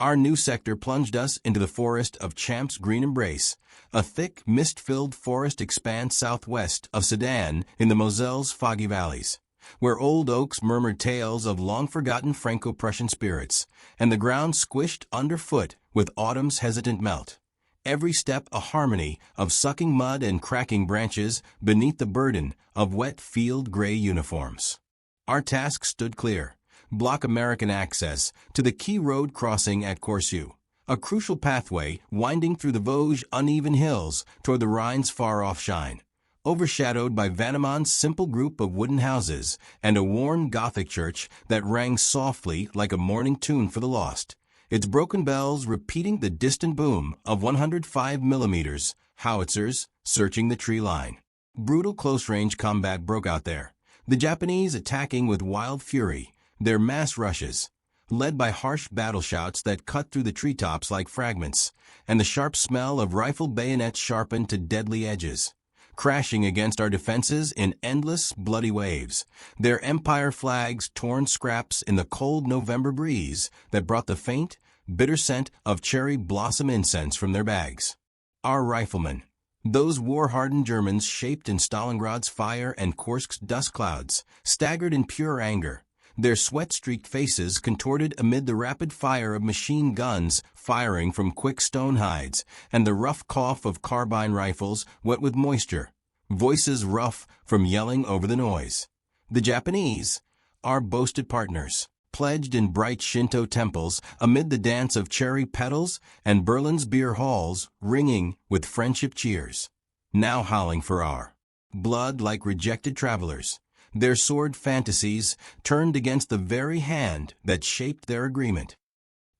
Our new sector plunged us into the forest of Champ's Green Embrace, a thick, mist-filled forest expanse southwest of Sedan in the Moselle's foggy valleys, where old oaks murmured tales of long-forgotten Franco-Prussian spirits, and the ground squished underfoot with autumn's hesitant melt. Every step a harmony of sucking mud and cracking branches beneath the burden of wet field gray uniforms. Our task stood clear: block American access to the key road crossing at Corsu, a crucial pathway winding through the Vosges uneven hills toward the Rhine's far-off shine, overshadowed by Vanneman's simple group of wooden houses and a worn Gothic church that rang softly like a morning tune for the lost, its broken bells repeating the distant boom of 105 mm howitzers searching the tree line. Brutal close-range combat broke out there, the Japanese attacking with wild fury, their mass rushes, led by harsh battle shouts that cut through the treetops like fragments, and the sharp smell of rifle bayonets sharpened to deadly edges, crashing against our defenses in endless, bloody waves, their empire flags torn scraps in the cold November breeze that brought the faint, bitter scent of cherry blossom incense from their bags. Our riflemen, those war-hardened Germans shaped in Stalingrad's fire and Kursk's dust clouds, staggered in pure anger, their sweat-streaked faces contorted amid the rapid fire of machine guns firing from quick stone hides and the rough cough of carbine rifles wet with moisture, voices rough from yelling over the noise. The Japanese, our boasted partners, pledged in bright Shinto temples amid the dance of cherry petals and Berlin's beer halls ringing with friendship cheers, now howling for our blood like rejected travelers, their sword fantasies turned against the very hand that shaped their agreement.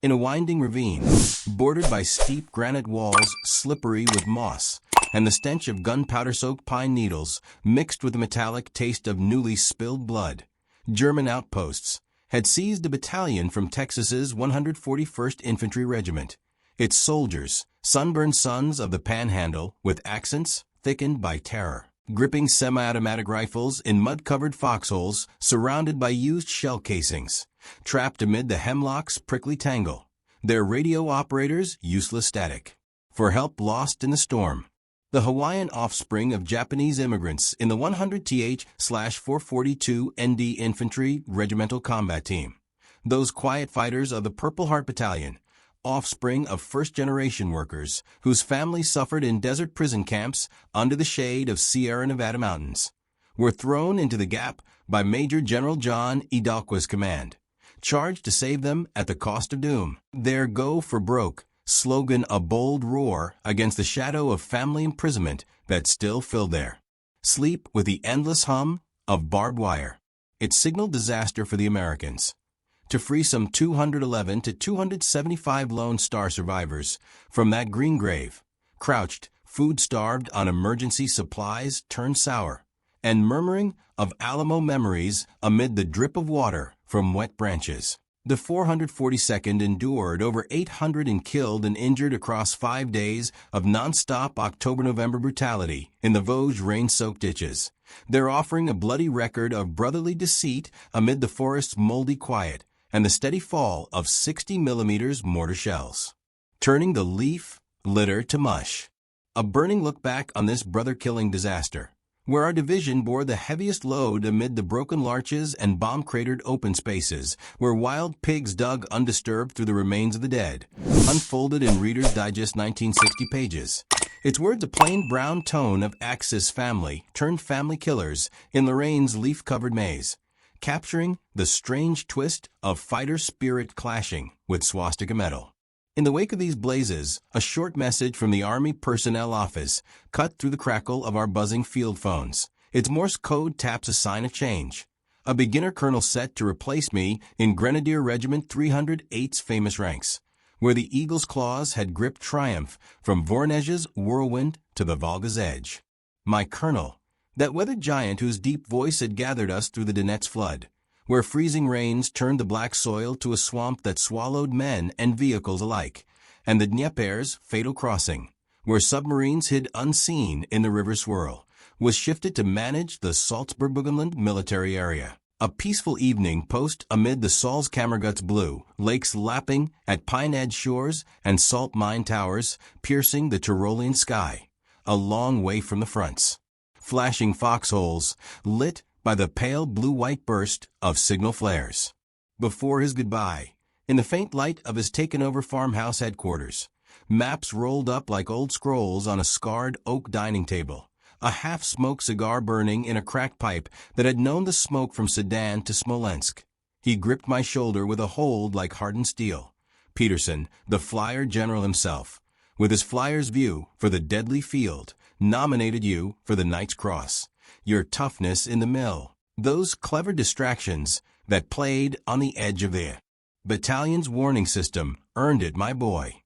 In a winding ravine, bordered by steep granite walls slippery with moss, and the stench of gunpowder-soaked pine needles mixed with the metallic taste of newly spilled blood, German outposts had seized a battalion from Texas's 141st Infantry Regiment, its soldiers, sunburned sons of the Panhandle with accents thickened by terror, gripping semi-automatic rifles in mud-covered foxholes surrounded by used shell casings, trapped amid the hemlock's prickly tangle, their radio operators useless static, for help lost in the storm. The Hawaiian offspring of Japanese immigrants in the 100th/442 ND Infantry Regimental Combat Team, those quiet fighters of the Purple Heart Battalion, offspring of first-generation workers whose families suffered in desert prison camps under the shade of Sierra Nevada mountains, were thrown into the gap by Major General John Idalqua's command, charged to save them at the cost of doom. Their Go for Broke slogan a bold roar against the shadow of family imprisonment that still filled there. Sleep with the endless hum of barbed wire. It signaled disaster for the Americans. To free some 211 to 275 Lone Star survivors from that green grave, crouched, food-starved on emergency supplies turned sour, and murmuring of Alamo memories amid the drip of water from wet branches. The 442nd endured over 800 killed and injured across 5 days of non-stop October-November brutality in the Vosges rain-soaked ditches. They're offering a bloody record of brotherly deceit amid the forest's moldy quiet and the steady fall of 60 mm mortar shells, turning the leaf litter to mush. A burning look back on this brother-killing disaster, where our division bore the heaviest load amid the broken larches and bomb-cratered open spaces, where wild pigs dug undisturbed through the remains of the dead, unfolded in Reader's Digest 1960 pages. Its words a plain brown tone of Axis family turned family killers in Lorraine's leaf-covered maze, capturing the strange twist of fighter spirit clashing with swastika metal. In the wake of these blazes, a short message from the Army Personnel Office cut through the crackle of our buzzing field phones. Its Morse code taps a sign of change. A beginner colonel set to replace me in Grenadier Regiment 308's famous ranks, where the eagle's claws had gripped triumph from Voronezh's whirlwind to the Volga's edge. My colonel, that weathered giant whose deep voice had gathered us through the Donetsk flood, where freezing rains turned the black soil to a swamp that swallowed men and vehicles alike, and the Dnieper's fatal crossing, where submarines hid unseen in the river swirl, was shifted to manage the Salzburg-Burgenland military area. A peaceful evening post amid the Salzkammergut's blue, lakes lapping at pine-edged shores and salt mine towers piercing the Tyrolean sky, a long way from the fronts. Flashing foxholes, lit by the pale blue-white burst of signal flares. Before his goodbye, in the faint light of his taken-over farmhouse headquarters, maps rolled up like old scrolls on a scarred oak dining table, a half-smoked cigar burning in a cracked pipe that had known the smoke from Sedan to Smolensk. He gripped my shoulder with a hold like hardened steel. Peterson, the flyer general himself, with his flyer's view for the deadly field, nominated you for the Knight's Cross. Your toughness in the mill, those clever distractions that played on the edge of the battalion's warning system earned it, my boy.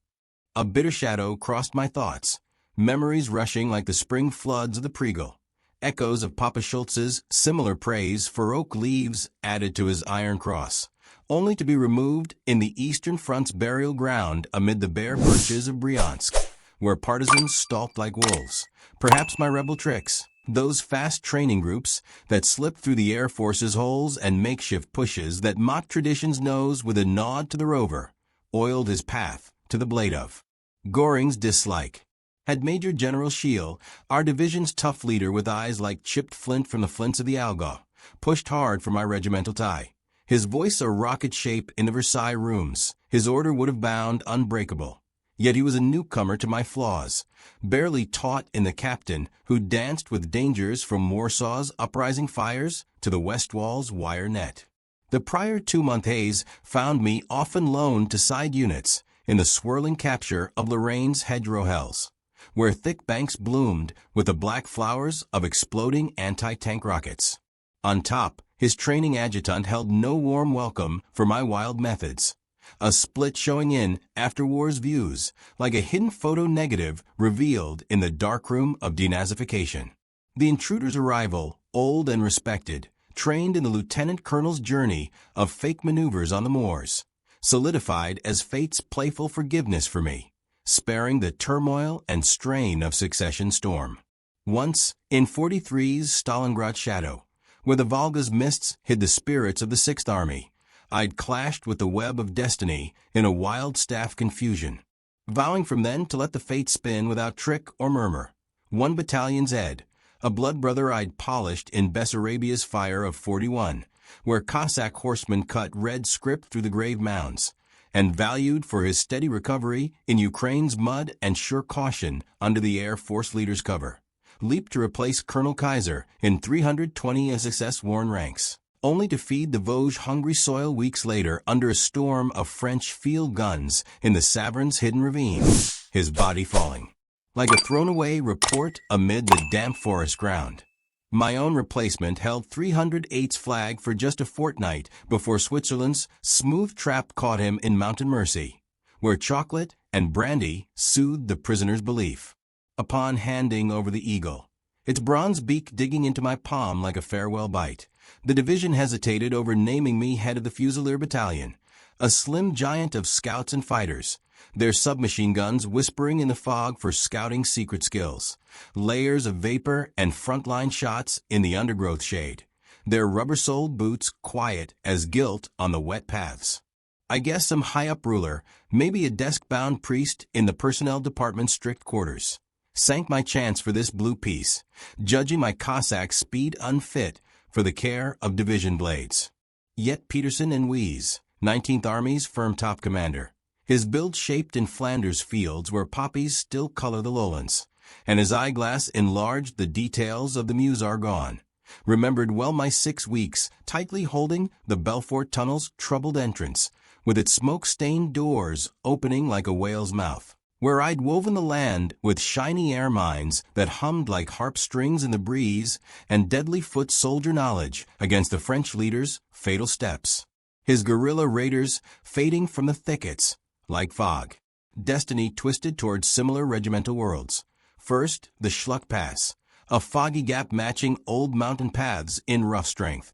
A bitter shadow crossed my thoughts, memories rushing like the spring floods of the Pregel. Echoes of Papa Schultz's similar praise for oak leaves added to his Iron Cross, only to be removed in the Eastern Front's burial ground amid the bare birches of Bryansk, where partisans stalked like wolves. Perhaps my rebel tricks, those fast training groups that slipped through the Air Force's holes and makeshift pushes that mocked tradition's nose with a nod to the rover, oiled his path to the blade of Göring's dislike. Had Major General Scheel, our division's tough leader with eyes like chipped flint from the flints of the Algau, pushed hard for my regimental tie, his voice a rocket shape in the Versailles rooms, his order would have bound unbreakable. Yet he was a newcomer to my flaws, barely taught in the captain who danced with dangers from Warsaw's uprising fires to the West Wall's wire net. The prior 2-month haze found me often loaned to side units in the swirling capture of Lorraine's hedgerow hells, where thick banks bloomed with the black flowers of exploding anti-tank rockets. On top, his training adjutant held no warm welcome for my wild methods. A split showing in after-war's views, like a hidden photo negative revealed in the darkroom of denazification. The intruder's arrival, old and respected, trained in the lieutenant colonel's journey of fake maneuvers on the moors, solidified as fate's playful forgiveness for me, sparing the turmoil and strain of succession storm. Once, in 43's Stalingrad shadow, where the Volga's mists hid the spirits of the Sixth Army, I'd clashed with the web of destiny in a wild staff confusion, vowing from then to let the fate spin without trick or murmur. 1 Battalion's Ed, a blood brother I'd polished in Bessarabia's fire of 41, where Cossack horsemen cut red script through the grave mounds, and valued for his steady recovery in Ukraine's mud and sure caution under the Air Force leader's cover, leaped to replace Colonel Kaiser in 320 SSS-worn ranks, only to feed the Vosges hungry soil weeks later under a storm of French field guns in the Savern's hidden ravine, his body falling like a thrown-away report amid the damp forest ground. My own replacement held 308's flag for just a fortnight before Switzerland's smooth trap caught him in Mountain Mercy, where chocolate and brandy soothed the prisoner's belief. Upon handing over the eagle, its bronze beak digging into my palm like a farewell bite, the division hesitated over naming me head of the Fusilier Battalion, a slim giant of scouts and fighters, their submachine guns whispering in the fog for scouting secret skills, layers of vapor and frontline shots in the undergrowth shade, their rubber-soled boots quiet as guilt on the wet paths. I guess some high-up ruler, maybe a desk-bound priest in the personnel department's strict quarters, sank my chance for this blue piece, judging my Cossack speed unfit for the care of division blades. Yet Peterson and Wies, 19th Army's firm top commander, his build shaped in Flanders fields where poppies still color the lowlands, and his eyeglass enlarged the details of the Meuse Argonne, remembered well my 6 weeks tightly holding the Belfort Tunnel's troubled entrance, with its smoke-stained doors opening like a whale's mouth, where I'd woven the land with shiny air mines that hummed like harp strings in the breeze and deadly foot soldier knowledge against the French leader's fatal steps. His guerrilla raiders fading from the thickets like fog. Destiny twisted towards similar regimental worlds. First, the Schluck Pass, a foggy gap matching old mountain paths in rough strength,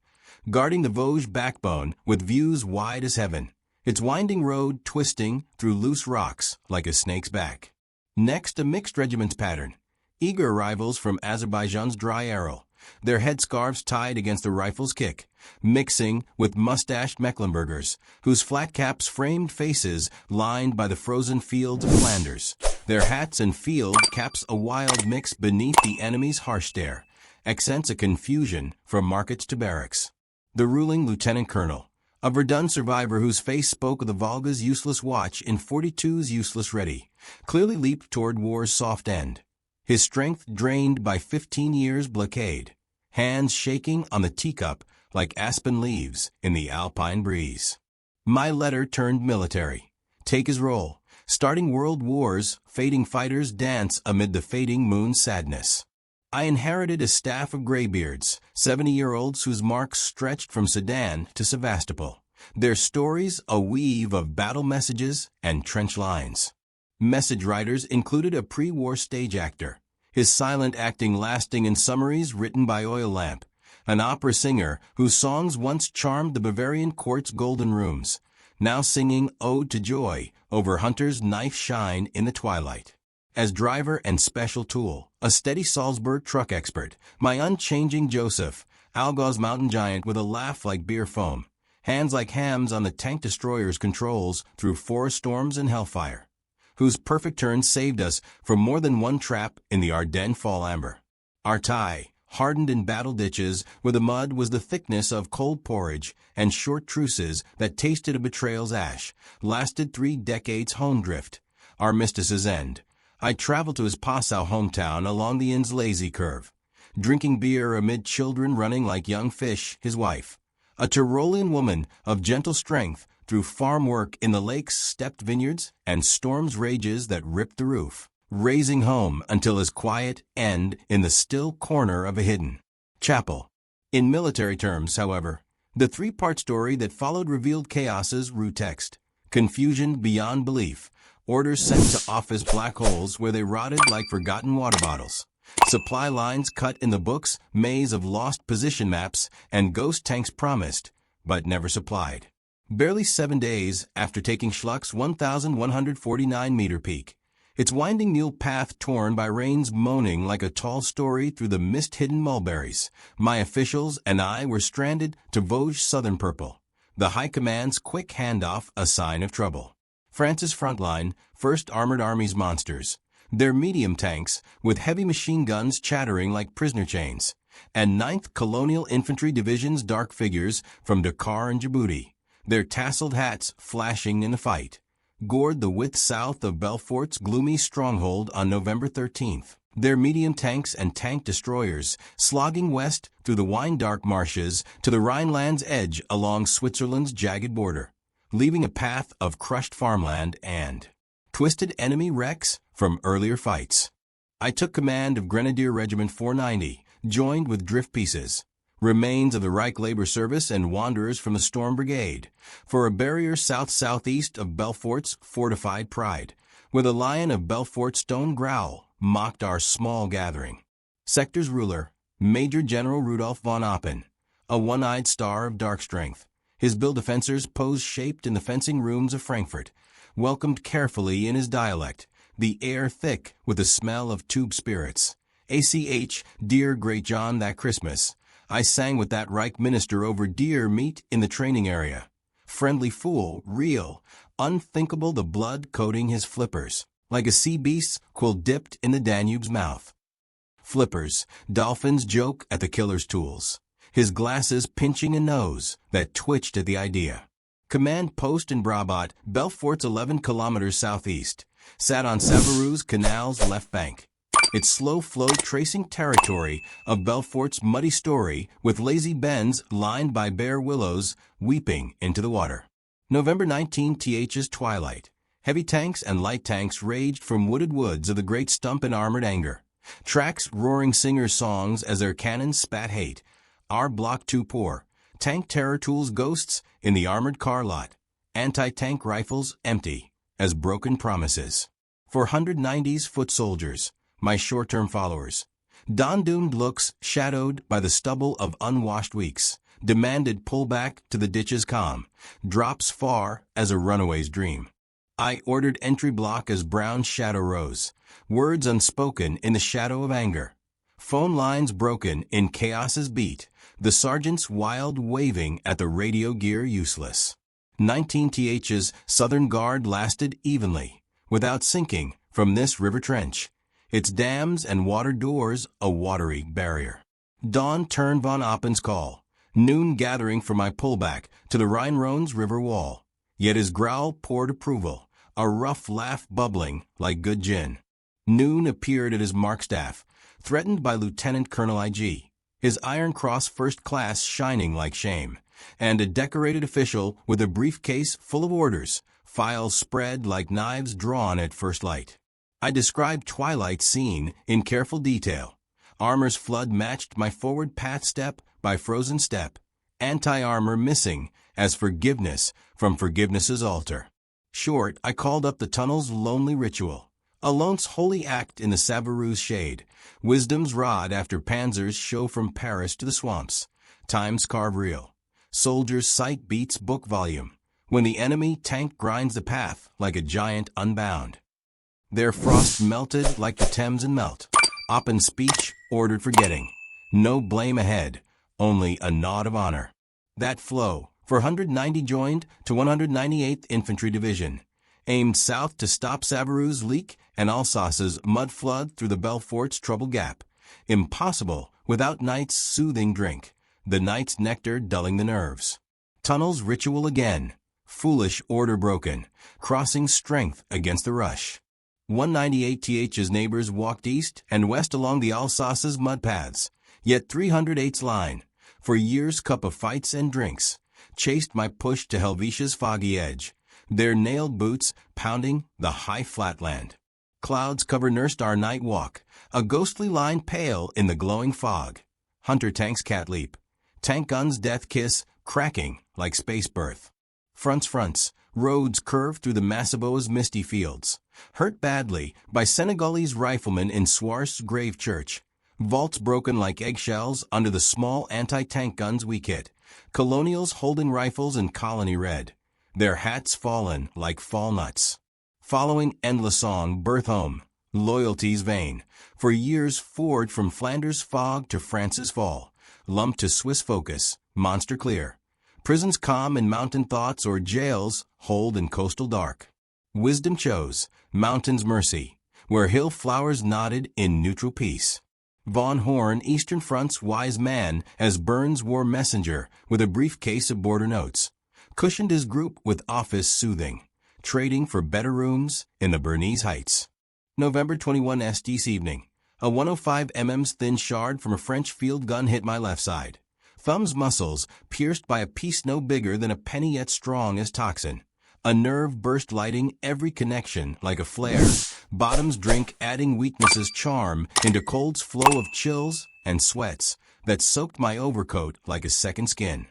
guarding the Vosges backbone with views wide as heaven, its winding road twisting through loose rocks like a snake's back. Next, a mixed regiments pattern, eager arrivals from Azerbaijan's dry Aral, their headscarves tied against the rifle's kick, mixing with mustached Mecklenburgers, whose flat caps framed faces lined by the frozen fields of Flanders. Their hats and field caps a wild mix beneath the enemy's harsh stare, accents a confusion from markets to barracks. The ruling lieutenant colonel, a Verdun survivor whose face spoke of the Volga's useless watch in 42's useless ready, clearly leaped toward war's soft end. His strength drained by 15 years' blockade, hands shaking on the teacup like aspen leaves in the alpine breeze. My letter turned military. Take his role. Starting world wars, fading fighters dance amid the fading moon's sadness. I inherited a staff of graybeards, 70-year-olds whose marks stretched from Sedan to Sevastopol. Their stories a weave of battle messages and trench lines. Message writers included a pre-war stage actor, his silent acting lasting in summaries written by oil lamp, an opera singer whose songs once charmed the Bavarian court's golden rooms, now singing Ode to Joy over Hunter's knife shine in the twilight. As driver and special tool, a steady Salzburg truck expert, my unchanging Joseph, Algau's mountain giant with a laugh like beer foam, hands like hams on the tank destroyer's controls through forest storms and hellfire, whose perfect turn saved us from more than one trap in the Ardennes fall amber. Our tie, hardened in battle ditches where the mud was the thickness of cold porridge and short truces that tasted of betrayal's ash, lasted 3 decades home drift. Our mistice's end. I traveled to his Passau hometown along the inn's lazy curve, drinking beer amid children running like young fish, his wife, a Tyrolean woman of gentle strength through farm work in the lake's stepped vineyards and storms rages that ripped the roof, raising home until his quiet end in the still corner of a hidden chapel. In military terms, however, the 3-part story that followed revealed chaos's root text, confusion beyond belief, orders sent to office black holes where they rotted like forgotten water bottles, supply lines cut in the books, maze of lost position maps, and ghost tanks promised, but never supplied. Barely 7 days after taking Schluck's 1,149-meter peak, its winding mule path torn by rains moaning like a tall story through the mist-hidden mulberries, my officials and I were stranded to Vosges Southern Purple, the High Command's quick handoff a sign of trouble. France's frontline, 1st Armored Army's monsters, their medium tanks with heavy machine guns chattering like prisoner chains, and 9th Colonial Infantry Division's dark figures from Dakar and Djibouti, their tasseled hats flashing in the fight, gored the width south of Belfort's gloomy stronghold on November 13th, their medium tanks and tank destroyers slogging west through the wine-dark marshes to the Rhineland's edge along Switzerland's jagged border, leaving a path of crushed farmland and twisted enemy wrecks from earlier fights. I took command of Grenadier Regiment 490, joined with drift pieces, remains of the Reich Labor Service and wanderers from the Storm Brigade, for a barrier south-southeast of Belfort's fortified pride, where the lion of Belfort's stone growl mocked our small gathering. Sector's ruler, Major General Rudolf von Oppen, a one-eyed star of dark strength, his bill defensors posed shaped in the fencing rooms of Frankfurt, welcomed carefully in his dialect, the air thick with the smell of tube spirits. ACH, dear Great John, that Christmas, I sang with that Reich minister over deer meat in the training area. Friendly fool, real, unthinkable the blood coating his flippers, like a sea beast's quill dipped in the Danube's mouth. Flippers, dolphins joke at the killer's tools, his glasses pinching a nose that twitched at the idea. Command post in Brabant, Belfort's 11 kilometers southeast, sat on Savarou's canal's left bank, its slow flow tracing territory of Belfort's muddy story with lazy bends lined by bare willows weeping into the water. November 19th's twilight. Heavy tanks and light tanks raged from wooded woods of the great stump in armored anger. Tracks roaring singers' songs as their cannons spat hate. Our block too poor. Tank terror tools ghosts in the armored car lot. Anti-tank rifles empty as broken promises. 490's foot soldiers, my short-term followers. Dawn-doomed looks shadowed by the stubble of unwashed weeks, demanded pullback to the ditch's calm, drops far as a runaway's dream. I ordered entry block as brown shadow rose, words unspoken in the shadow of anger. Phone lines broken in chaos's beat, the sergeant's wild waving at the radio gear useless. 19th's Southern Guard lasted evenly, without sinking, from this river trench. Its dams and water doors a watery barrier. Dawn turned von Oppen's call, noon gathering for my pullback to the Rhine-Rhone's river wall. Yet his growl poured approval, a rough laugh bubbling like good gin. Noon appeared at his markstaff, threatened by Lieutenant Colonel I.G., his Iron Cross First Class shining like shame, and a decorated official with a briefcase full of orders, files spread like knives drawn at first light. I described Twilight's scene in careful detail. Armor's flood matched my forward path step by frozen step, anti-armor missing as forgiveness from forgiveness's altar. Short, I called up the tunnel's lonely ritual, a lone's holy act in the Savarou's shade, wisdom's rod after panzers show from Paris to the swamps, times carve real. Soldier's sight beats book volume, when the enemy tank grinds the path like a giant unbound. Their frost melted like the Thames in melt. Oppen's speech ordered forgetting. No blame ahead, only a nod of honor. That flow, 490 joined to 198th Infantry Division, aimed south to stop Savarou's leak and Alsace's mud flood through the Belfort's trouble gap. Impossible without night's soothing drink, the night's nectar dulling the nerves. Tunnel's ritual again, foolish order broken, crossing strength against the rush. 198th's neighbors walked east and west along the Alsace's mud paths, yet 308's line, for years cup of fights and drinks, chased my push to Helvetia's foggy edge, their nailed boots pounding the high flatland. Clouds cover nursed our night walk, a ghostly line pale in the glowing fog. Hunter tanks cat leap, tank guns death kiss, cracking like space birth. Fronts, roads curve through the Masseboa's misty fields, hurt badly by Senegalese riflemen in Swarth's grave church. Vaults broken like eggshells under the small anti-tank guns we kit. Colonials holding rifles in colony red, their hats fallen like fall nuts. Following endless song, birth home, loyalty's vain, for years forged from Flanders fog to France's fall, lumped to Swiss focus, monster clear. Prisons calm in mountain thoughts or jails hold in coastal dark. Wisdom chose, mountain's mercy, where hill flowers nodded in neutral peace. Von Horn, Eastern Front's wise man, as Burns war messenger with a briefcase of border notes, cushioned his group with office soothing, trading for better rooms in the Bernese Heights. November 21 this evening, a 105 mm's thin shard from a French field gun hit my left side. Thumb's muscles pierced by a piece no bigger than a penny yet strong as toxin. A nerve burst lighting every connection like a flare. Bottom's drink adding weakness's charm into cold's flow of chills and sweats that soaked my overcoat like a second skin.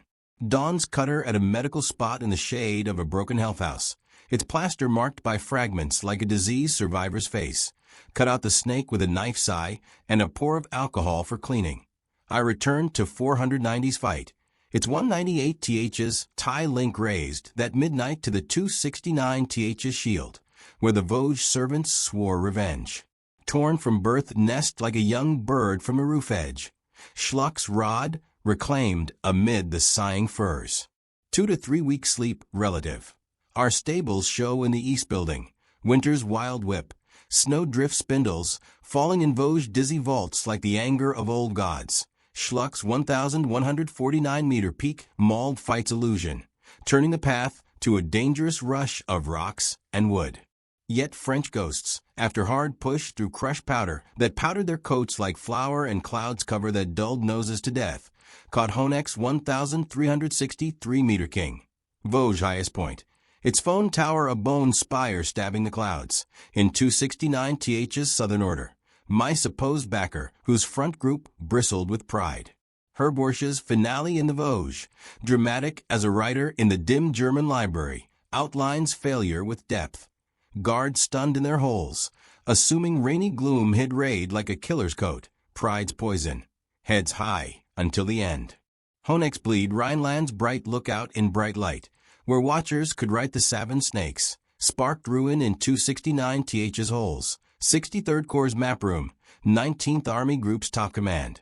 Dawn's cutter at a medical spot in the shade of a broken health house, its plaster marked by fragments like a disease survivor's face. Cut out the snake with a knife sigh and a pour of alcohol for cleaning. I returned to 490's fight. It's 198th's tie link raised that midnight to the 269th's shield, where the Vosges servants swore revenge. Torn from birth nest like a young bird from a roof edge. Schluck's rod reclaimed amid the sighing firs. 2 to 3 weeks sleep relative. Our stables show in the east building. Winter's wild whip. Snowdrift spindles, falling in Vosges dizzy vaults like the anger of old gods. Schluck's 1,149-meter peak mauled fight's illusion, turning the path to a dangerous rush of rocks and wood. Yet French ghosts, after hard push through crushed powder that powdered their coats like flour and clouds cover that dulled noses to death, caught Honek's 1,363-meter king. Vosges highest point. Its phone tower a bone spire stabbing the clouds. In 269th's southern order. My supposed backer, whose front group bristled with pride. Herborsch's finale in the Vosges, dramatic as a writer in the dim German library, outlines failure with depth. Guards stunned in their holes, assuming rainy gloom hid raid like a killer's coat, pride's poison. Heads high until the end. Honek's bleed Rhineland's bright lookout in bright light, where watchers could write the savage snakes, sparked ruin in 269th's holes. 63rd Corps map room, 19th Army Group's top command.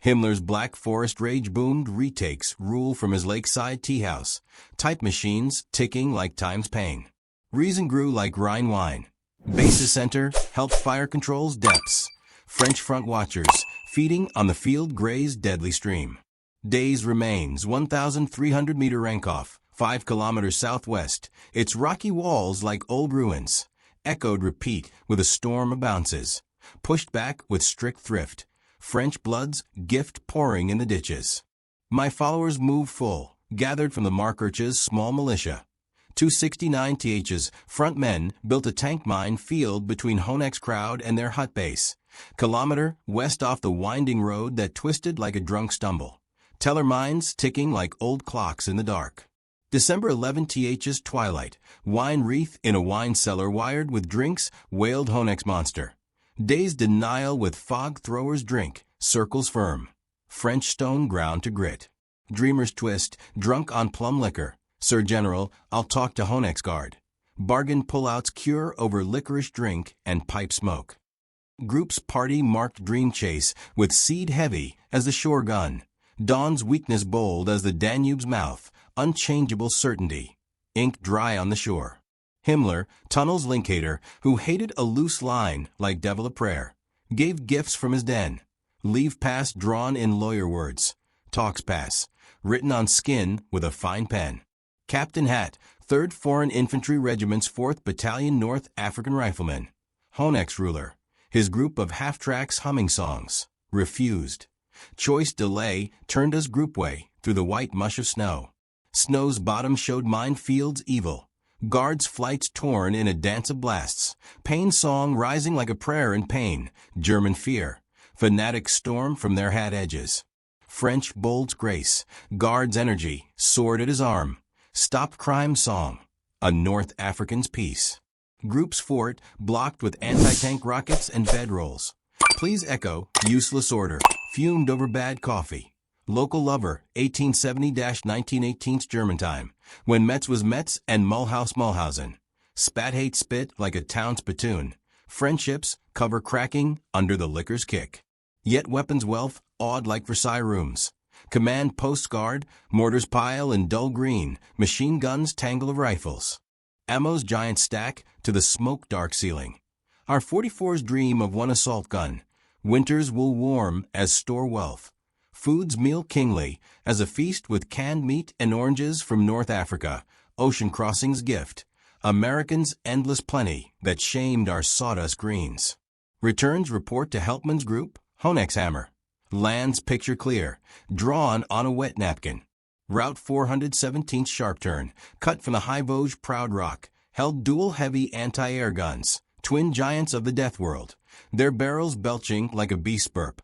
Himmler's Black Forest rage boomed retakes rule from his lakeside tea house, type machines ticking like time's pain. Reason grew like Rhine wine. Bases center helped fire controls depths. French front watchers feeding on the field Gray's deadly stream. Days remains 1,300-meter Rankhoff, 5 kilometers southwest, its rocky walls like old ruins. Echoed repeat with a storm of bounces. Pushed back with strict thrift. French blood's gift pouring in the ditches. My followers moved full, gathered from the Markirch's small militia. 269 TH's front men built a tank mine field between Honek's crowd and their hut base. Kilometer west off the winding road that twisted like a drunk stumble. Teller mines ticking like old clocks in the dark. December 11 TH's twilight. Wine wreath in a wine cellar wired with drinks wailed Honek's monster. Day's denial with fog throwers drink, circles firm. French stone ground to grit. Dreamer's twist, drunk on plum liquor. Sir General, I'll talk to Honek's guard. Bargain pullouts cure over licorice drink and pipe smoke. Group's party marked dream chase with seed heavy as the shore gun. Dawn's weakness bold as the Danube's mouth, unchangeable certainty. Ink dry on the shore. Himmler, Tunnel's linkator, who hated a loose line like devil a prayer, gave gifts from his den. Leave pass drawn in lawyer words. Talks pass, written on skin with a fine pen. Captain Hat, 3rd Foreign Infantry Regiment's 4th Battalion North African Riflemen. Honek's ruler, his group of half-tracks humming songs. Refused. Choice delay turned us groupway through the white mush of snow. Snow's bottom showed minefields evil. Guards' flights torn in a dance of blasts. Pain song rising like a prayer in pain. German fear. Fanatic storm from their hat edges. French bold's grace. Guard's energy. Sword at his arm. Stop crime song. A North African's peace. Group's fort blocked with anti-tank rockets and bedrolls. Please echo. Useless order. Fumed over bad coffee. Local lover, 1870-1918 German time, when Metz was Metz and Mulhouse Mulhausen. Spat hate spit like a town spittoon. Friendships cover cracking under the liquor's kick. Yet weapons wealth awed like Versailles rooms. Command post guard, mortars pile in dull green, machine guns tangle of rifles. Ammo's giant stack to the smoke-dark ceiling. Our 44s dream of one assault gun. Winters will warm as store wealth. Food's meal kingly, as a feast with canned meat and oranges from North Africa, ocean crossing's gift, Americans' endless plenty that shamed our sawdust greens. Returns report to Helpman's group, Honek's hammer. Lands picture clear, drawn on a wet napkin. Route 417th sharp turn, cut from the high Vosges proud rock, held dual heavy anti-air guns, twin giants of the death world, their barrels belching like a beast burp.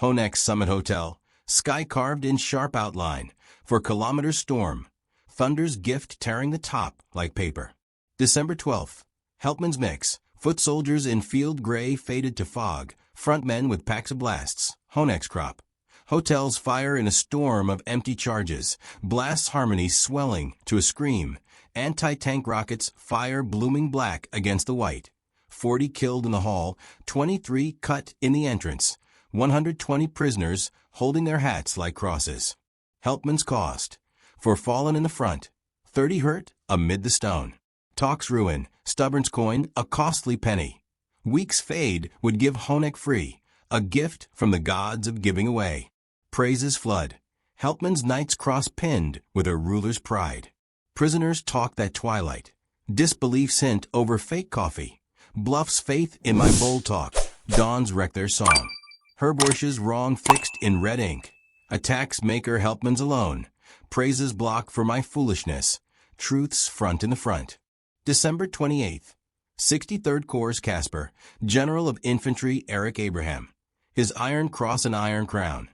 Honek's Summit Hotel, sky carved in sharp outline, for kilometers storm, thunder's gift tearing the top like paper. December 12th, Helpman's mix, foot soldiers in field gray faded to fog, front men with packs of blasts, Honek's crop. Hotels fire in a storm of empty charges, blasts harmony swelling to a scream, anti-tank rockets fire blooming black against the white. 40 killed in the hall, 23 cut in the entrance, 120 prisoners holding their hats like crosses. Helpman's cost. For fallen in the front, 30 hurt amid the stone. Talk's ruin, stubborn's coin, a costly penny. Week's fade would give Honek free, a gift from the gods of giving away. Praises flood. Helpman's knight's cross pinned with a ruler's pride. Prisoners talk that twilight. Disbelief's hint over fake coffee. Bluff's faith in my bold talk. Dawns wreck their song. Herborsch's wrong fixed in red ink. Attacks maker Helpman's alone. Praises block for my foolishness. Truth's front in the front. December 28th. 63rd Corps Casper, General of Infantry Eric Abraham. His iron cross and iron crown.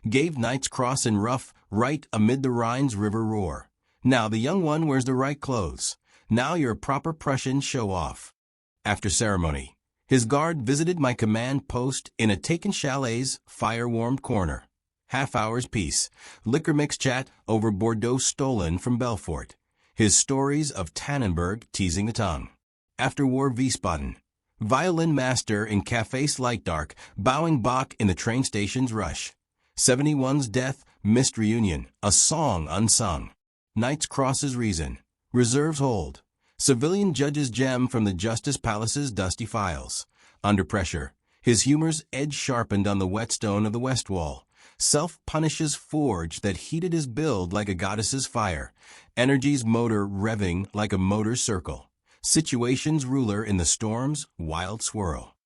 Gave Knight's cross in rough, right amid the Rhine's river roar. Now the young one wears the right clothes. Now you're a proper Prussian show off. After ceremony, his guard visited my command post in a taken chalet's fire-warmed corner. Half hour's peace, liquor mix chat over Bordeaux stolen from Belfort. His stories of Tannenberg teasing the tongue. After war Wiesbaden, Violin master in Café's light dark, bowing Bach in the train station's rush. 71's death, missed reunion, a song unsung. Knights crosses reason. Reserves hold. Civilian judges gem from the Justice Palace's dusty files. Under pressure, his humor's edge sharpened on the whetstone of the west wall. Self-punishes forge that heated his build like a goddess's fire. Energy's motor revving like a motor circle. Situation's ruler in the storm's wild swirl.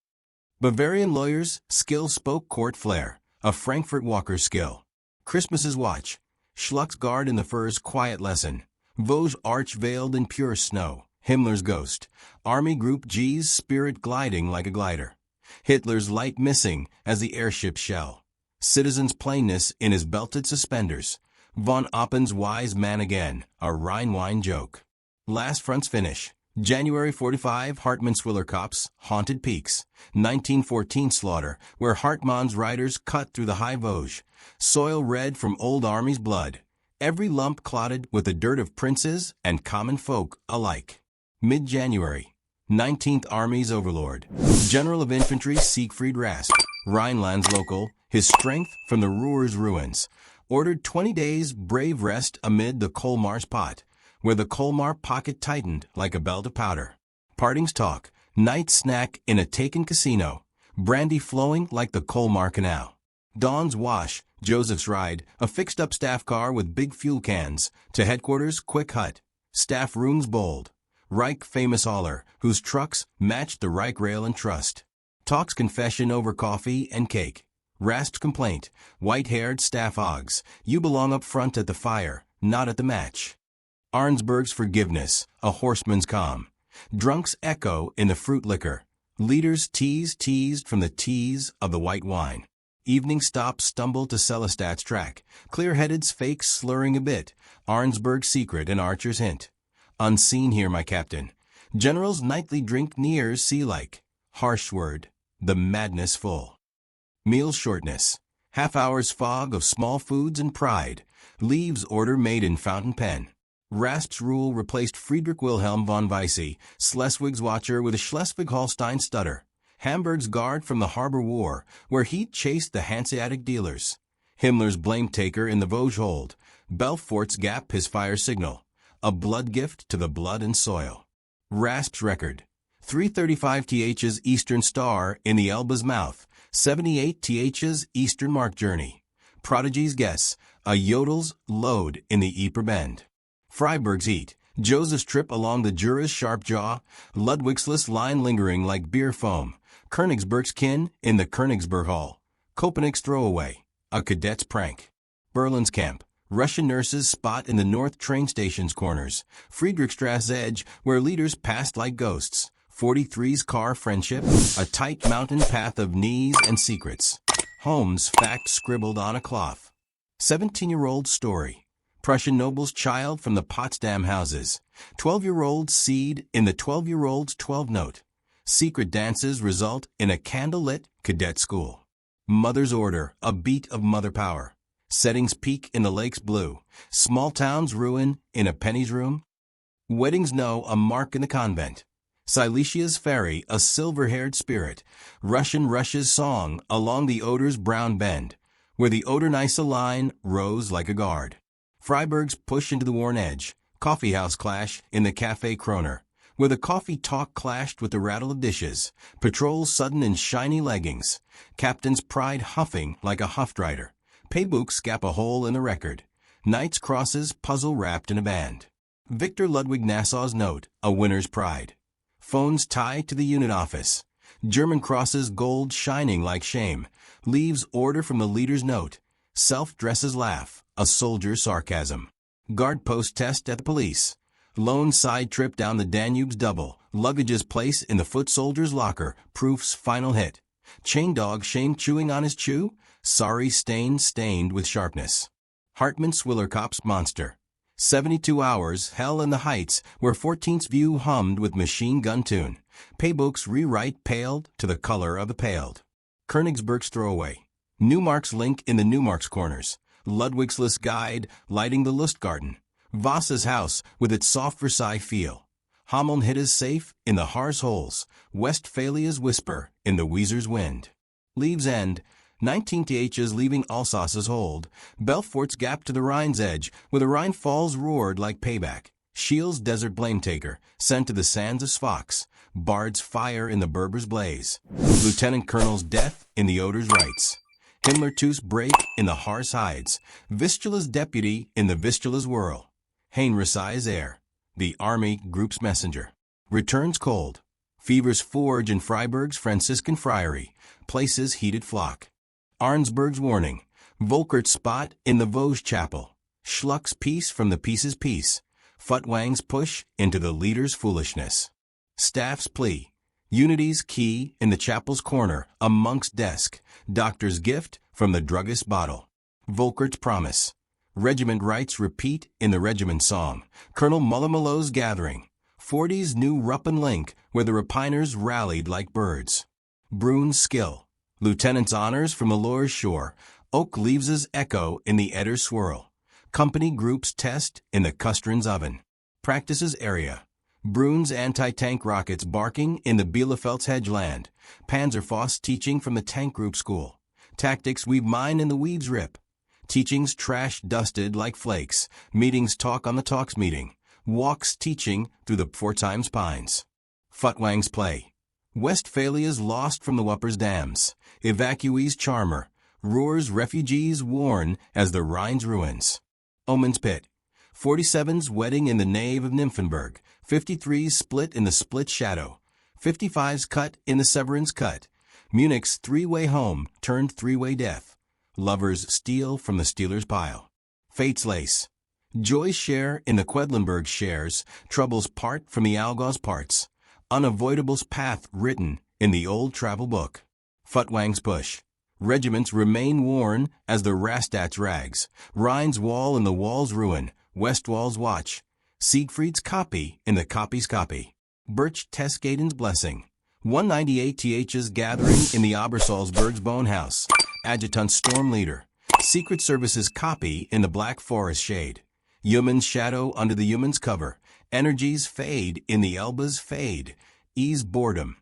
Bavarian lawyers, skill spoke court flair. A Frankfurt walker's skill. Christmas's watch. Schluck's guard in the fur's quiet lesson. Vosges arch veiled in pure snow. Himmler's ghost. Army Group G's spirit gliding like a glider. Hitler's light missing as the airship shell. Citizen's plainness in his belted suspenders. Von Oppen's wise man again, a Rhine wine joke. Last front's finish. January 45 Hartmann-Swillerkopf's Haunted Peaks. 1914 slaughter, where Hartmann's riders cut through the high Vosges. Soil red from old army's blood. Every lump clotted with the dirt of princes and common folk alike. Mid-January. 19th Army's overlord. General of Infantry Siegfried Rasp. Rhineland's local, his strength from the Ruhr's ruins. Ordered 20 days brave rest amid the Colmar's pot, where the Colmar pocket tightened like a belt of powder. Parting's talk, night snack in a taken casino. Brandy flowing like the Colmar Canal. Dawn's wash, Joseph's ride, a fixed-up staff car with big fuel cans. To headquarters, quick hut. Staff rooms bold. Reich famous hauler, whose trucks matched the Reich rail and trust. Talks confession over coffee and cake. Rasped complaint, white-haired staff hogs. You belong up front at the fire, not at the match. Arnsberg's forgiveness, a horseman's calm. Drunk's echo in the fruit liquor. Leaders teased from the tease of the white wine. Evening stops stumble to Celestat's track. Clear-headed's fakes slurring a bit. Arnsberg's secret and Archer's hint. Unseen here, my captain. General's nightly drink nears sea-like. Harsh word, the madness full. Meal shortness. Half-hour's fog of small foods and pride. Leaves order made in fountain pen. Rasp's rule replaced Friedrich Wilhelm von Weisse, Schleswig's watcher with a Schleswig-Holstein stutter. Hamburg's guard from the Harbor War, where he chased the Hanseatic dealers. Himmler's blame-taker in the Vosges hold. Belfort's gap his fire signal. A blood gift to the blood and soil. Rasp's record. 335 th's Eastern Star in the Elba's mouth. 78 th's Eastern Mark journey. Prodigy's guess. A Jodel's load in the Ypres bend. Freiburg's heat. Joseph's trip along the Jura's sharp jaw. Ludwigsless line lingering like beer foam. Königsberg's kin in the Königsberg Hall. Kopenig's throwaway. A cadet's prank. Berlin's camp. Russian nurses spot in the north train station's corners. Friedrichstrasse edge, where leaders passed like ghosts. 43's car friendship. A tight mountain path of knees and secrets. Holmes' fact scribbled on a cloth. 17-year-old story. Prussian noble's child from the Potsdam houses. 12-year-old seed in the 12-year-old's 12-note. Secret dances result in a candlelit cadet school. Mother's order, a beat of mother power. Settings peak in the lake's blue. Small town's ruin in a penny's room. Weddings know a mark in the convent. Silesia's ferry, a silver-haired spirit. Russian Russia's song along the Oder's brown bend, where the Oder-Neisse line rose like a guard. Freiburg's push into the worn edge. Coffeehouse clash in the Café Kroner, where the coffee talk clashed with the rattle of dishes. Patrol sudden in shiny leggings. Captain's pride huffing like a huffed-rider. Paybooks gap a hole in the record. Knights crosses puzzle wrapped in a band. Victor Ludwig Nassau's note, a winner's pride. Phones tie to the unit office. German crosses gold shining like shame. Leaves order from the leader's note. Self-dresses laugh, a soldier's sarcasm. Guard post test at the police. Lone side trip down the Danube's double. Luggage's place in the foot soldier's locker. Proof's final hit. Chain dog shame chewing on his chew. Sorry stain stained with sharpness. Hartmann-Swillerkopf's monster. 72 hours, hell in the heights, where 14th's view hummed with machine gun tune. Paybooks rewrite paled to the color of the paled. Königsberg's throwaway. Neumark's link in the Neumark's corners. Ludwigsless guide lighting the Lustgarten. Voss's house with its soft Versailles feel. Hameln hid is safe in the Harz holes, Westphalia's whisper in the Weser's wind. Leaves End, 19th's leaving Alsace's hold, Belfort's gap to the Rhine's edge, where the Rhine falls roared like payback. Schiele's desert blame-taker, sent to the sands of Sfax, Bard's fire in the Berber's blaze, Lieutenant Colonel's death in the Oder's rights, Himmler tooth's break in the Harz hides, Vistula's deputy in the Vistula's whirl, Heinrich's heir, the army group's messenger, returns cold, Fever's forge in Freiburg's Franciscan friary, places heated flock, Arnsberg's warning, Volkert's spot in the Vosges chapel, Schluck's peace from the piece's peace, Futwang's push into the leader's foolishness. Staff's plea, Unity's key in the chapel's corner, a monk's desk, doctor's gift from the druggist's bottle. Volkert's promise, regiment rights repeat in the regiment song, Colonel Mullermillow's gathering, 40's new Ruppen link where the repiners rallied like birds. Brune's skill, lieutenant's honors from Allur's shore, Oak Leaves's echo in the Edder's swirl. Company groups test in the Custrin's oven. Practices area. Brune's anti-tank rockets barking in the Bielefeld's hedgeland. Panzerfaust teaching from the tank group school. Tactics weave mine in the weaves rip. Teachings trash dusted like flakes. Meetings talk on the talks meeting. Walks teaching through the Pforzheim's pines. Futwang's play. Westphalia's lost from the Wupper's dams. Evacuees charmer. Ruhr's refugees worn as the Rhine's ruins. Omen's pit. 47's wedding in the nave of Nymphenburg. 53's split in the split shadow. 55's cut in the Severin's cut. Munich's three-way home turned three-way death. Lovers steal from the stealer's pile. Fate's lace. Joy's share in the Quedlinburg shares. Trouble's part from the Algau's parts. Unavoidable's path written in the old travel book. Futwang's push. Regiments remain worn as the Rastat's rags. Rhine's wall in the wall's ruin. Westwall's watch. Siegfried's copy in the copy's copy. Birch Tesgaden's blessing. 198th's gathering in the Obersalzberg's bone house. Adjutant's storm leader. Secret Service's copy in the Black Forest shade. Human's shadow under the human's cover. Energies fade in the Elba's fade. Ease boredom.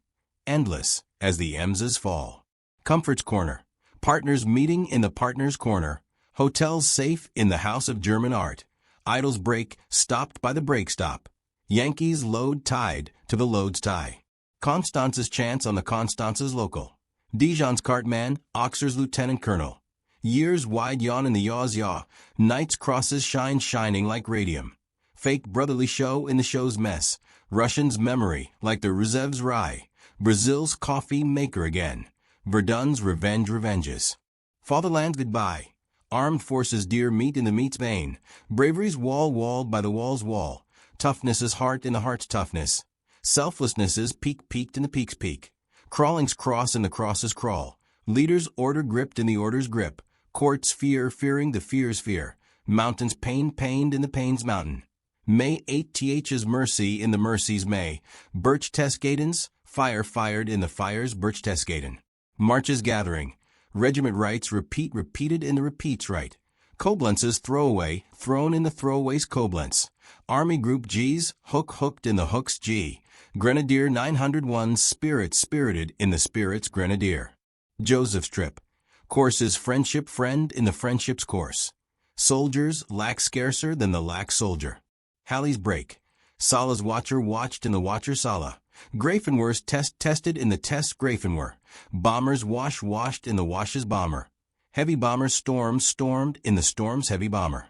Endless as the Emsas fall. Comfort's corner. Partners meeting in the partner's corner. Hotels safe in the house of German art. Idols break, stopped by the break stop. Yankees load tied to the load's tie. Constance's chance on the Constance's local. Dijon's cartman, Oxer's lieutenant colonel. Years wide yawn in the yaw's yaw. Night's crosses shine shining like radium. Fake brotherly show in the show's mess. Russian's memory like the Rusev's rye. Brazil's coffee maker again. Verdun's revenge revenges. Fatherland's goodbye. Armed forces dear meet in the meat's vein. Bravery's wall walled by the wall's wall. Toughness's heart in the heart's toughness. Selflessness's peak peaked in the peak's peak. Crawling's cross in the cross's crawl. Leader's order gripped in the order's grip. Court's fear fearing the fear's fear. Mountain's pain pained in the pain's mountain. May 8th's mercy in the mercy's May. Birch Tesgaden's fire fired in the fire's Birch Tesgaden. March's gathering. Regiment rights repeat repeated in the repeats right. Koblenz's throwaway thrown in the throwaway's Koblenz. Army Group G's hook hooked in the hook's G. Grenadier 901's spirit spirited in the spirit's grenadier. Joseph's trip. Course's friendship friend in the friendship's course. Soldiers lack scarcer than the lack soldier. Halley's break. Sala's watcher watched in the watcher Sala. Grafenwur's tested in the test Grafenwur. Bombers washed in the wash's bomber. Heavy bombers stormed in the storm's heavy bomber.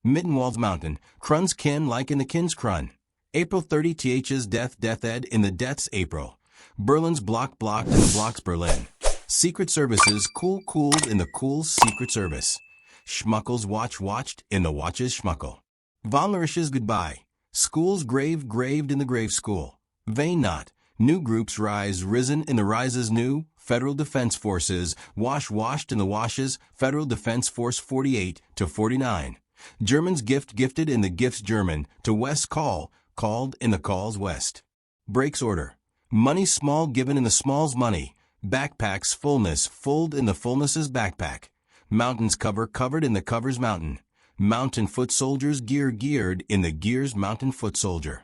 Mittenwald's mountain, Krun's kin like in the kin's Krun. April 30th's death ed in the death's April. Berlin's blocked in the block's Berlin. Secret Service's cooled in the cool's Secret Service. Schmuckel's watched in the watch's Schmuckel. Von Lerish's goodbye. School's graved in the grave school. Vain not. New groups rise, risen in the rises new. Federal Defense Forces, washed in the washes. Federal Defense Force 48 to 49. German's gifted in the gifts German. To West called in the call's West. Breaks order. Money small given in the small's money. Backpacks fullness, fulled in the fullness's backpack. Mountains covered in the cover's mountain. Mountain foot soldiers geared in the gear's mountain foot soldier.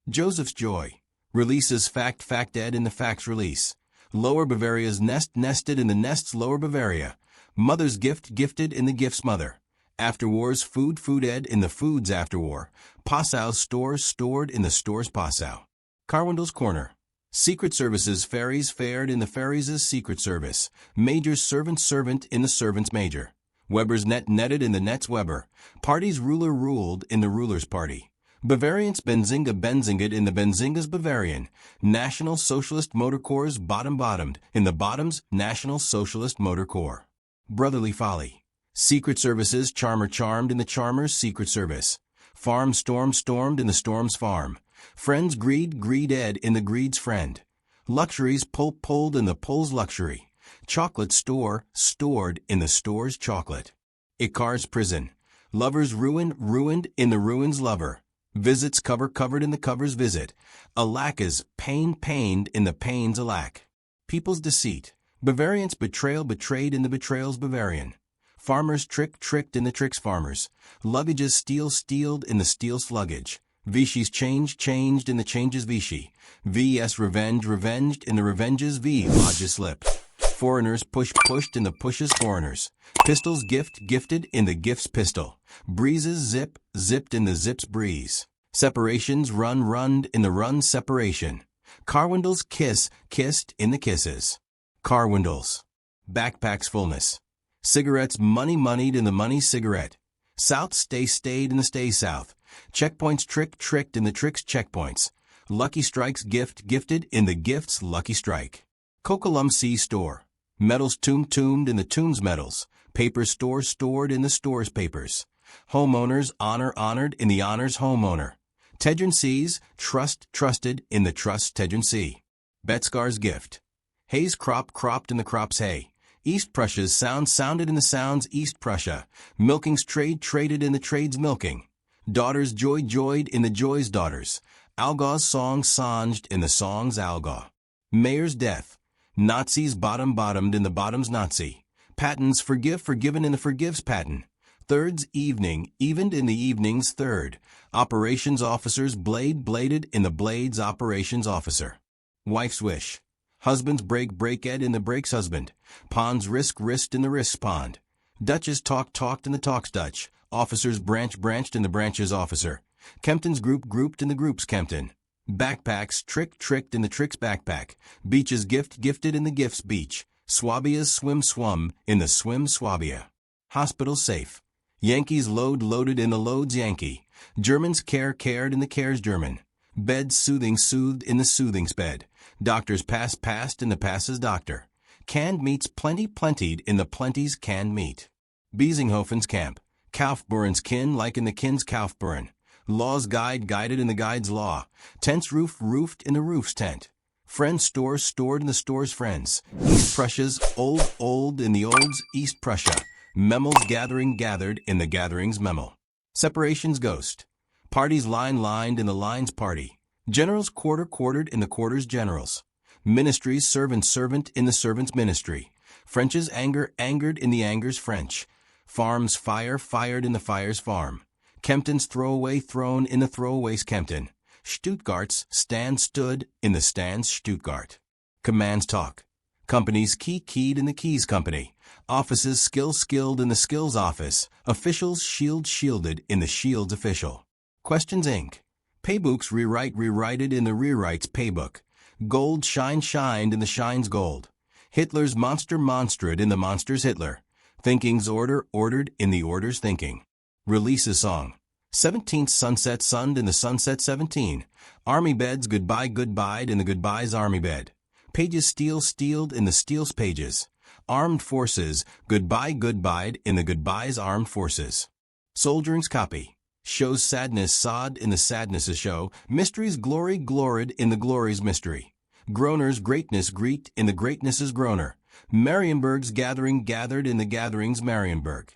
Joseph's Joy. Releases fact ed in the facts release. Lower Bavaria's nest nested in the nest's Lower Bavaria. Mother's gift gifted in the gift's mother. After war's food ed in the food's after war. Passau's stores stored in the store's Passau. Carwindle's Corner. Secret Service's ferries fared in the ferries' Secret Service. Major's servant in the servant's major. Weber's net netted in the net's Weber. Party's ruler ruled in the ruler's party. Bavarian's Benzinga in the Benzinga's Bavarian. National Socialist Motor Corps bottomed in the bottom's National Socialist Motor Corps. Brotherly Folly. Secret Service's charmer charmed in the charmer's Secret Service. Farm stormed in the storm's farm. Friends greed ed in the greed's friend. Luxuries pulled in the pull's luxury. Chocolate stored in the store's chocolate. Icar's prison. Lovers ruined in the ruin's lover. Visits covered in the cover's visit. Alack is pained in the pain's alack. People's deceit. Bavarian's betrayed in the betrayal's Bavarian. Farmers tricked in the trick's farmers. Luggage's stealed in the steel's luggage. Vichy's changed in the change's Vichy. VS revenged in the revenge's V lodges slipped. Foreigners pushed in the push's foreigners. Pistols gifted in the gift's pistol. Breezes zipped in the zip's breeze. Separations runned in the run's separation. Carwindles kissed in the kisses. Carwindles. Backpack's fullness. Cigarettes moneyed in the money's cigarette. South stayed in the stay south. Checkpoints tricked in the trick's checkpoints. Lucky strikes gifted in the gift's lucky strike. Coquelum Sea Store. Metals tombed in the tomb's metals. Papers stored in the store's papers. Homeowners honored in the honor's homeowner. Tedron Seas trusted in the trust's Tedron Sea. Betscar's gift. Hay's cropped in the crop's hay. East Prussia's sounded in the sound's East Prussia. Milking's traded in the trade's milking. Daughters joyed in the joy's daughters. Algaw's song songed in the song's algaw. Mayor's death. Nazis bottomed in the bottom's Nazi. Patents forgiven in the forgives patent. Third's evened in the evening's third. Operations officers bladed in the blade's operations officer. Wife's wish. Husband's break ed in the break's husband. Pond's risked in the risk's pond. Dutch's talked in the talk's Dutch. Officers branched in the branch's officer. Kempton's grouped in the group's Kempton. Backpacks tricked in the trick's backpack. Beach's gifted in the gift's beach. Swabia's swum in the swim Swabia. Hospital safe. Yankees loaded in the load's Yankee. Germans cared in the care's German. Beds soothed in the soothing's bed. Doctors passed in the pass's doctor. Canned meats plentied in the plenty's canned meat. Biesinghofen's camp. Kaufburen's kin like in the kin's Kaufburen. Law's guided in the guide's law. Tents roofed in the roof's tent. Friends stored in the store's friends. East Prussia's old in the old's East Prussia. Memels gathered in the gathering's memel. Separation's ghost. Parties lined in the line's party. Generals quartered in the quarter's generals. Ministries servant in the servant's ministry. French's angered in the anger's French. Farms fired in the fire's farm. Kempton's throwaway thrown in the throwaway's Kempton. Stuttgart's stood in the stand's Stuttgart. Commands talk. Companies keyed in the keys company. Offices skilled in the skills office. Officials shielded in the shield's official. Questions Inc. Paybooks rewrited in the rewrites paybook. Gold shined in the shine's gold. Hitler's monstered in the monster's Hitler. Thinking's ordered in the order's thinking. Releases song. 17th sunset sunned in the sunset 17. Army beds goodbye'd in the goodbye's army bed. Pages steeled in the steel's pages. Armed forces goodbye'd in the goodbye's armed forces. Soldiering's copy. Shows sadness sod in the sadness's show. Mysteries gloried in the glory's mystery. Groaners greatness greet in the greatness's groaner. Marienburg's gathered in the gathering's Marienburg.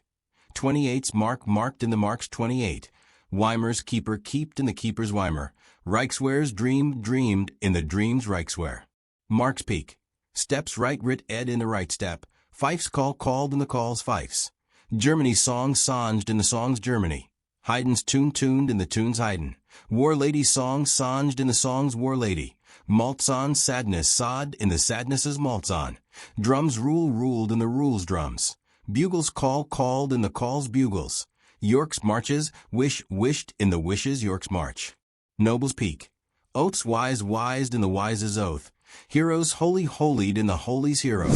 28's marked in the mark's 28. Weimer's keeper keeped in the keeper's Weimer. Reichswehr's dreamed in the dream's Reichswehr. Mark's Peak. Steps writ ed in the right step. Fife's called in the call's fifes. Germany's song songed in the song's Germany. Haydn's tune tuned in the tunes Haydn. War lady song songed in the songs war lady. Maltz on sadness sod in the sadnesses maltz on. Drums rule ruled in the rules drums. Bugles call called in the calls bugles. York's marches wish wished in the wishes York's march. Nobles peak. Oaths wise wised in the wises oath. Heroes holy holied in the holies hero.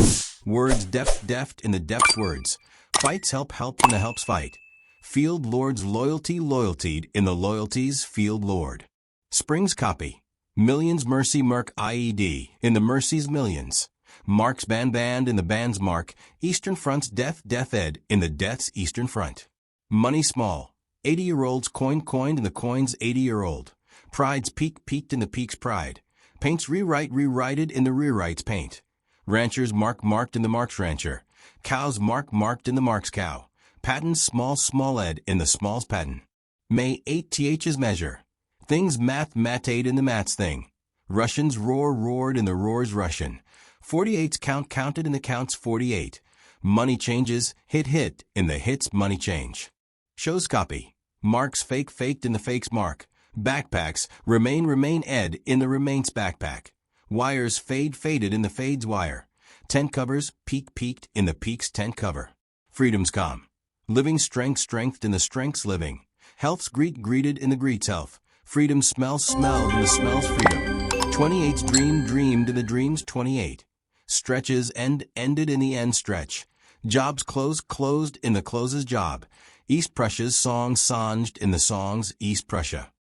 Words deft deft in the depths words. Fights help helped in the helps fight. Field lords loyalty loyaltied in the loyalties field lord. Springs copy. Millions mercy merc IED in the mercies millions. Marks band in the band's mark. Eastern front's death death ed in the death's eastern front. Money small. 80-year-olds coined in the coin's 80-year-old. Pride's peak peaked in the peak's pride. Paints rewrited in the rewrites paint. Ranchers marked in the mark's rancher. Cows marked in the mark's cow. Patents small ed in the small's patent. May 8 th's measure. Things mathate in the maths thing. Russians roared in the roars Russian. 48's counted in the counts 48. Money changes hit in the hits money change. Shows copy. Marks faked in the fake's mark. Backpacks remain ed in the remains backpack. Wires faded in the fade's wire. Tent covers peaked in the peak's tent cover. Freedom's calm. Living strength in the strength's living. Health's greeted in the greet's health. Freedom smelled in the smell's freedom. 28's dreamed in the dream's 28. Stretches ended in the end stretch. Jobs closed in the closes job. East Prussia's song songed in the song's East Prussia.